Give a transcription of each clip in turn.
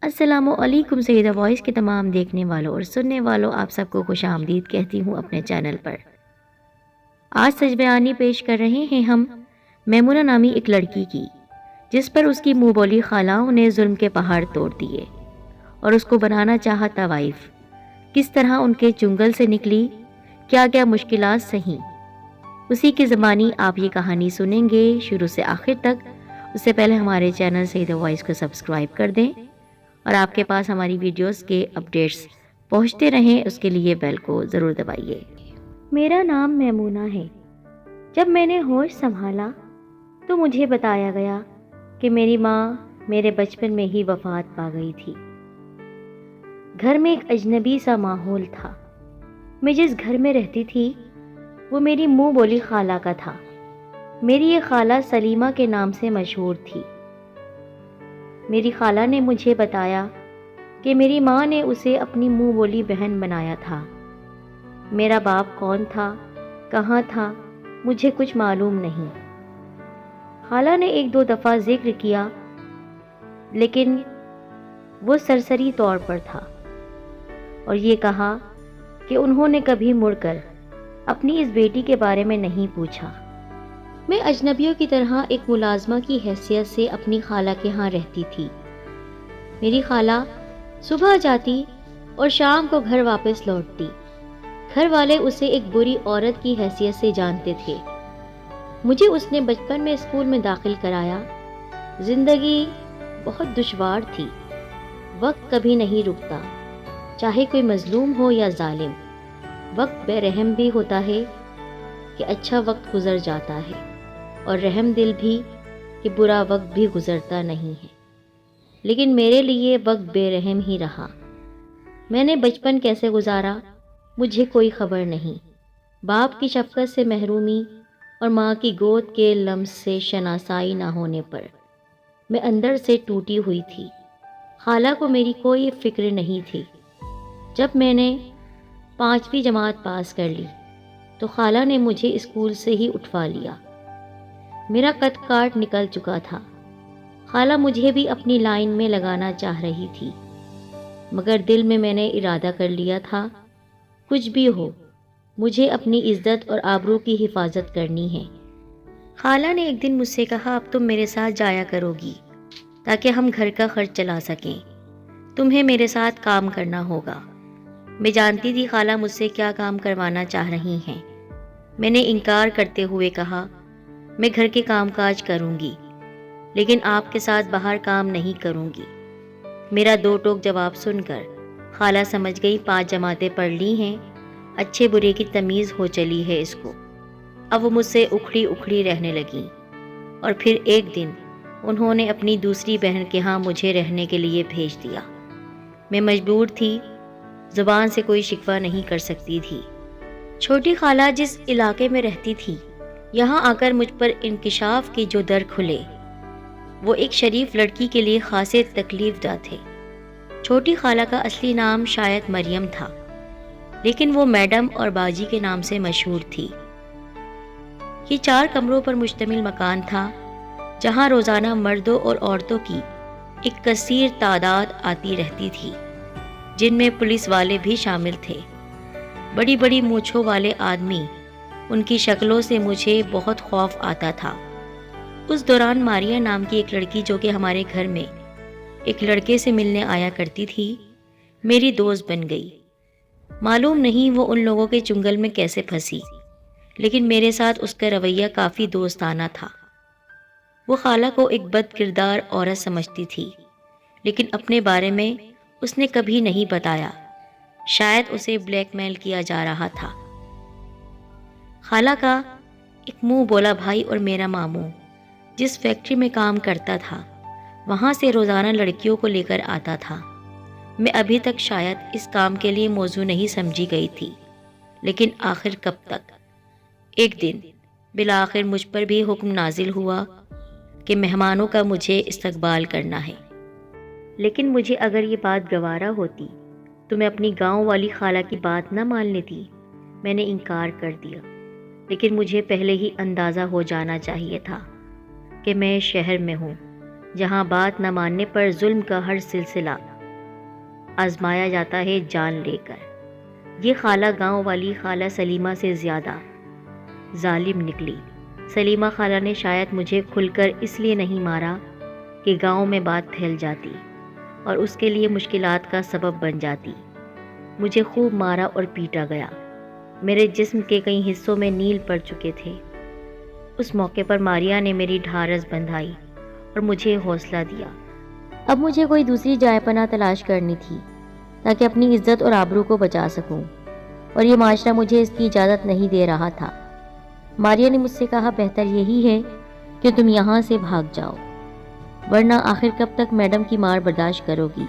السلام علیکم سیدہ وائس کے تمام دیکھنے والوں اور سننے والوں، آپ سب کو خوش آمدید کہتی ہوں اپنے چینل پر۔ آج سچ بیانی پیش کر رہے ہیں ہم میمونہ نامی ایک لڑکی کی، جس پر اس کی منہ بولی خالاؤں نے ظلم کے پہاڑ توڑ دیے اور اس کو بنانا چاہا طوائف۔ کس طرح ان کے چنگل سے نکلی، کیا کیا مشکلات سہیں، اسی کی زبانی آپ یہ کہانی سنیں گے شروع سے آخر تک۔ اس سے پہلے ہمارے چینل سیدہ وائس کو سبسکرائب کر دیں اور آپ کے پاس ہماری ویڈیوز کے اپڈیٹس پہنچتے رہیں، اس کے لیے بیل کو ضرور دبائیے۔ میرا نام میمونہ ہے۔ جب میں نے ہوش سنبھالا تو مجھے بتایا گیا کہ میری ماں میرے بچپن میں ہی وفات پا گئی تھی۔ گھر میں ایک اجنبی سا ماحول تھا۔ میں جس گھر میں رہتی تھی وہ میری منہ بولی خالہ کا تھا۔ میری یہ خالہ سلیمہ کے نام سے مشہور تھی۔ میری خالہ نے مجھے بتایا کہ میری ماں نے اسے اپنی منہ بولی بہن بنایا تھا۔ میرا باپ کون تھا، کہاں تھا، مجھے کچھ معلوم نہیں۔ خالہ نے ایک دو دفعہ ذکر کیا، لیکن وہ سرسری طور پر تھا، اور یہ کہا کہ انہوں نے کبھی مڑ کر اپنی اس بیٹی کے بارے میں نہیں پوچھا۔ میں اجنبیوں کی طرح ایک ملازمہ کی حیثیت سے اپنی خالہ کے ہاں رہتی تھی۔ میری خالہ صبح جاتی اور شام کو گھر واپس لوٹتی۔ گھر والے اسے ایک بری عورت کی حیثیت سے جانتے تھے۔ مجھے اس نے بچپن میں اسکول میں داخل کرایا۔ زندگی بہت دشوار تھی۔ وقت کبھی نہیں رکتا، چاہے کوئی مظلوم ہو یا ظالم۔ وقت بے رحم بھی ہوتا ہے کہ اچھا وقت گزر جاتا ہے، اور رحم دل بھی کہ برا وقت بھی گزرتا نہیں ہے۔ لیکن میرے لیے وقت بے رحم ہی رہا۔ میں نے بچپن کیسے گزارا مجھے کوئی خبر نہیں۔ باپ کی شفقت سے محرومی اور ماں کی گود کے لمس سے شناسائی نہ ہونے پر میں اندر سے ٹوٹی ہوئی تھی۔ خالہ کو میری کوئی فکر نہیں تھی۔ جب میں نے 5ویں جماعت پاس کر لی تو خالہ نے مجھے اسکول سے ہی اٹھوا لیا۔ میرا قد کاٹ نکل چکا تھا۔ خالہ مجھے بھی اپنی لائن میں لگانا چاہ رہی تھی، مگر دل میں نے ارادہ کر لیا تھا، کچھ بھی ہو مجھے اپنی عزت اور آبرو کی حفاظت کرنی ہے۔ خالہ نے ایک دن مجھ سے کہا، اب تم میرے ساتھ جایا کرو گی تاکہ ہم گھر کا خرچ چلا سکیں۔ تمہیں میرے ساتھ کام کرنا ہوگا۔ میں جانتی تھی خالہ مجھ سے کیا کام کروانا چاہ رہی ہیں۔ میں نے انکار کرتے ہوئے کہا، میں گھر کے کام کاج کروں گی، لیکن آپ کے ساتھ باہر کام نہیں کروں گی۔ میرا دو ٹوک جواب سن کر خالہ سمجھ گئی 5 جماعتیں پڑھ لی ہیں، اچھے برے کی تمیز ہو چلی ہے اس کو۔ اب وہ مجھ سے اکھڑی اکھڑی رہنے لگیں، اور پھر ایک دن انہوں نے اپنی دوسری بہن کے ہاں مجھے رہنے کے لیے بھیج دیا۔ میں مجبور تھی، زبان سے کوئی شکوہ نہیں کر سکتی تھی۔ چھوٹی خالہ جس علاقے میں رہتی تھی، یہاں آ کر مجھ پر انکشاف کے جو در کھلے وہ ایک شریف لڑکی کے لیے خاصے تکلیف دہ تھے۔ چھوٹی خالہ کا اصلی نام شاید مریم تھا، لیکن وہ میڈم اور باجی کے نام سے مشہور تھی۔ یہ 4 کمروں پر مشتمل مکان تھا، جہاں روزانہ مردوں اور عورتوں کی ایک کثیر تعداد آتی رہتی تھی، جن میں پولیس والے بھی شامل تھے۔ بڑی بڑی مونچھوں والے آدمی، ان کی شکلوں سے مجھے بہت خوف آتا تھا۔ اس دوران ماریا نام کی ایک لڑکی، جو کہ ہمارے گھر میں ایک لڑکے سے ملنے آیا کرتی تھی، میری دوست بن گئی۔ معلوم نہیں وہ ان لوگوں کے چنگل میں کیسے پھنسی، لیکن میرے ساتھ اس کا رویہ کافی دوستانہ تھا۔ وہ خالہ کو ایک بد کردار عورت سمجھتی تھی، لیکن اپنے بارے میں اس نے کبھی نہیں بتایا۔ شاید اسے بلیک میل کیا جا رہا تھا۔ خالہ کا ایک منہ بولا بھائی اور میرا ماموں جس فیکٹری میں کام کرتا تھا، وہاں سے روزانہ لڑکیوں کو لے کر آتا تھا۔ میں ابھی تک شاید اس کام کے لیے موزوں نہیں سمجھی گئی تھی، لیکن آخر کب تک؟ ایک دن بالآخر مجھ پر بھی حکم نازل ہوا کہ مہمانوں کا مجھے استقبال کرنا ہے۔ لیکن مجھے اگر یہ بات گوارا ہوتی تو میں اپنی گاؤں والی خالہ کی بات نہ مان لیتی۔ میں نے انکار کر دیا، لیکن مجھے پہلے ہی اندازہ ہو جانا چاہیے تھا کہ میں شہر میں ہوں جہاں بات نہ ماننے پر ظلم کا ہر سلسلہ آزمایا جاتا ہے جان لے کر۔ یہ خالہ گاؤں والی خالہ سلیمہ سے زیادہ ظالم نکلی۔ سلیمہ خالہ نے شاید مجھے کھل کر اس لیے نہیں مارا کہ گاؤں میں بات پھیل جاتی اور اس کے لیے مشکلات کا سبب بن جاتی۔ مجھے خوب مارا اور پیٹا گیا۔ میرے جسم کے کئی حصوں میں نیل پڑ چکے تھے۔ اس موقع پر ماریا نے میری ڈھارس بندھائی اور مجھے حوصلہ دیا۔ اب مجھے کوئی دوسری جائے پناہ تلاش کرنی تھی تاکہ اپنی عزت اور آبرو کو بچا سکوں، اور یہ معاشرہ مجھے اس کی اجازت نہیں دے رہا تھا۔ ماریا نے مجھ سے کہا بہتر یہی ہے کہ تم یہاں سے بھاگ جاؤ، ورنہ آخر کب تک میڈم کی مار برداشت کرو گی؟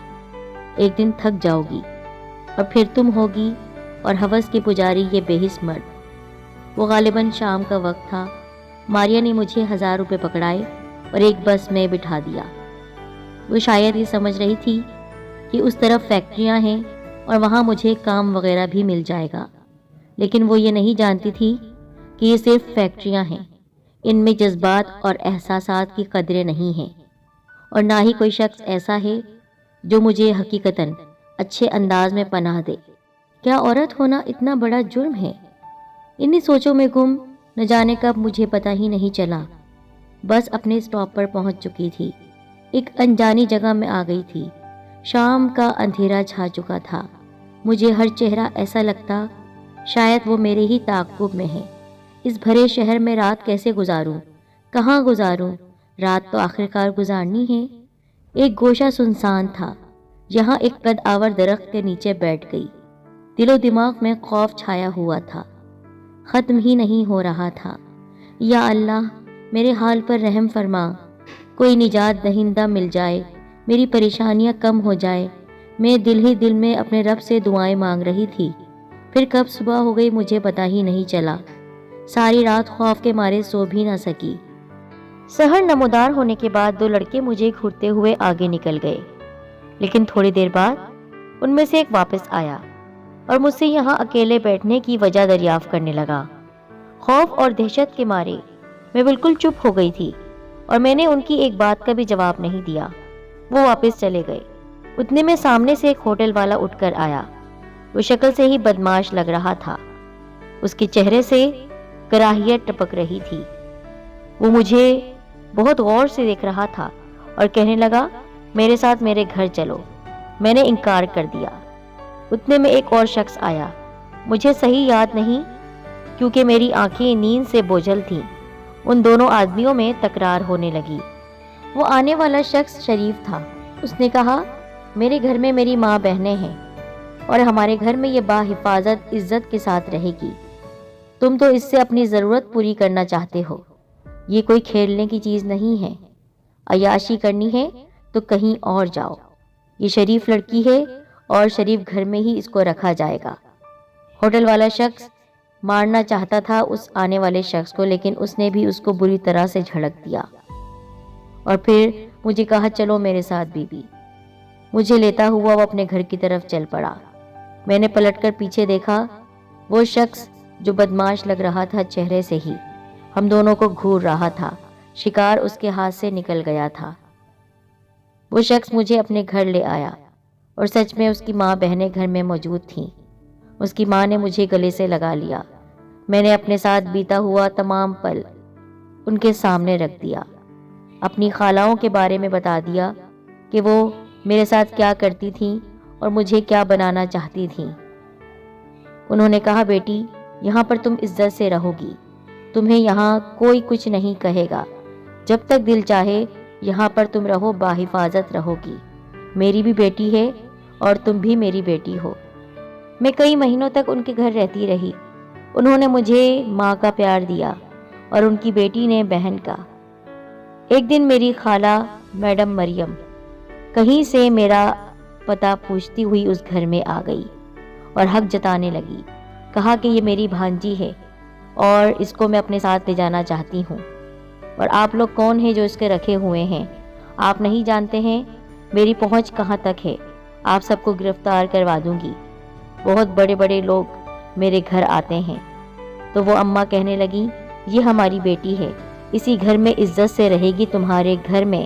ایک دن تھک جاؤ گی اور پھر تم ہوگی اور ہوس کے پجاری یہ بے حس مرد۔ وہ غالباً شام کا وقت تھا۔ ماریا نے مجھے 1000 روپے پکڑائے اور ایک بس میں بٹھا دیا۔ وہ شاید یہ سمجھ رہی تھی کہ اس طرف فیکٹریاں ہیں اور وہاں مجھے کام وغیرہ بھی مل جائے گا، لیکن وہ یہ نہیں جانتی تھی کہ یہ صرف فیکٹریاں ہیں، ان میں جذبات اور احساسات کی قدریں نہیں ہیں، اور نہ ہی کوئی شخص ایسا ہے جو مجھے حقیقتاً اچھے انداز میں پناہ دے۔ کیا عورت ہونا اتنا بڑا جرم ہے؟ انہی سوچوں میں گم نہ جانے کب مجھے پتہ ہی نہیں چلا۔ بس اپنے اسٹاپ پر پہنچ چکی تھی، ایک انجانی جگہ میں آ گئی تھی۔ شام کا اندھیرا چھا چکا تھا۔ مجھے ہر چہرہ ایسا لگتا شاید وہ میرے ہی تعاقب میں ہے۔ اس بھرے شہر میں رات کیسے گزاروں؟ کہاں گزاروں؟ رات تو آخرکار گزارنی ہے۔ ایک گوشہ سنسان تھا، یہاں ایک قد آور درخت کے نیچے بیٹھ گئی۔ دل و دماغ میں خوف چھایا ہوا تھا، ختم ہی نہیں ہو رہا تھا۔ یا اللہ، میرے حال پر رحم فرما، کوئی نجات دہندہ مل جائے، میری پریشانیاں کم ہو جائے۔ میں دل ہی دل میں اپنے رب سے دعائیں مانگ رہی تھی۔ پھر کب صبح ہو گئی مجھے پتہ ہی نہیں چلا۔ ساری رات خوف کے مارے سو بھی نہ سکی۔ سحر نمودار ہونے کے بعد 2 لڑکے مجھے گھورتے ہوئے آگے نکل گئے، لیکن تھوڑی دیر بعد ان میں سے ایک واپس آیا اور مجھ سے یہاں اکیلے بیٹھنے کی وجہ دریافت کرنے لگا۔ خوف اور دہشت کے مارے میں بالکل چپ ہو گئی تھی اور میں نے ان کی ایک بات کا بھی جواب نہیں دیا۔ وہ واپس چلے گئے۔ اتنے میں سامنے سے ایک ہوٹل والا اٹھ کر آیا۔ وہ شکل سے ہی بدماش لگ رہا تھا، اس کے چہرے سے کراہیت ٹپک رہی تھی۔ وہ مجھے بہت غور سے دیکھ رہا تھا اور کہنے لگا میرے ساتھ میرے گھر چلو۔ میں نے انکار کر دیا۔ اتنے میں ایک اور شخص آیا، مجھے صحیح یاد نہیں کیونکہ میری آنکھیں نیند سے بوجھل تھیں۔ ان دونوں آدمیوں میں تکرار ہونے لگی۔ وہ آنے والا شخص شریف تھا۔ اس نے کہا میرے گھر میں میری ماں بہنیں ہیں اور ہمارے گھر میں یہ باحفاظت عزت کے ساتھ رہے گی۔ تم تو اس سے اپنی ضرورت پوری کرنا چاہتے ہو، یہ کوئی کھیلنے کی چیز نہیں ہے۔ عیاشی کرنی ہے تو کہیں اور جاؤ۔ یہ شریف لڑکی ہے اور شریف گھر میں ہی اس کو رکھا جائے گا۔ ہوٹل والا شخص مارنا چاہتا تھا اس آنے والے شخص کو، لیکن اس نے بھی اس کو بری طرح سے جھڑک دیا اور پھر مجھے کہا چلو میرے ساتھ بی بی۔ مجھے لیتا ہوا وہ اپنے گھر کی طرف چل پڑا۔ میں نے پلٹ کر پیچھے دیکھا، وہ شخص جو بدماش لگ رہا تھا چہرے سے ہی ہم دونوں کو گھور رہا تھا۔ شکار اس کے ہاتھ سے نکل گیا تھا۔ وہ شخص مجھے اپنے گھر لے آیا اور سچ میں اس کی ماں بہنیں گھر میں موجود تھیں۔ اس کی ماں نے مجھے گلے سے لگا لیا۔ میں نے اپنے ساتھ بیتا ہوا تمام پل ان کے سامنے رکھ دیا، اپنی خالاؤں کے بارے میں بتا دیا کہ وہ میرے ساتھ کیا کرتی تھیں اور مجھے کیا بنانا چاہتی تھیں۔ انہوں نے کہا بیٹی یہاں پر تم عزت سے رہو گی، تمہیں یہاں کوئی کچھ نہیں کہے گا، جب تک دل چاہے یہاں پر تم رہو، باحفاظت رہو گی۔ میری بھی بیٹی ہے اور تم بھی میری بیٹی ہو۔ میں کئی مہینوں تک ان کے گھر رہتی رہی۔ انہوں نے مجھے ماں کا پیار دیا اور ان کی بیٹی نے بہن کا۔ ایک دن میری خالہ میڈم مریم کہیں سے میرا پتہ پوچھتی ہوئی اس گھر میں آ گئی اور حق جتانے لگی۔ کہا کہ یہ میری بھانجی ہے اور اس کو میں اپنے ساتھ لے جانا چاہتی ہوں، اور آپ لوگ کون ہیں جو اس کے رکھے ہوئے ہیں؟ آپ نہیں جانتے ہیں میری پہنچ کہاں تک ہے؟ آپ سب کو گرفتار کروا دوں گی۔ بہت بڑے بڑے لوگ میرے گھر آتے ہیں۔ تو وہ اماں کہنے لگی یہ ہماری بیٹی ہے، اسی گھر میں عزت سے رہے گی، تمہارے گھر میں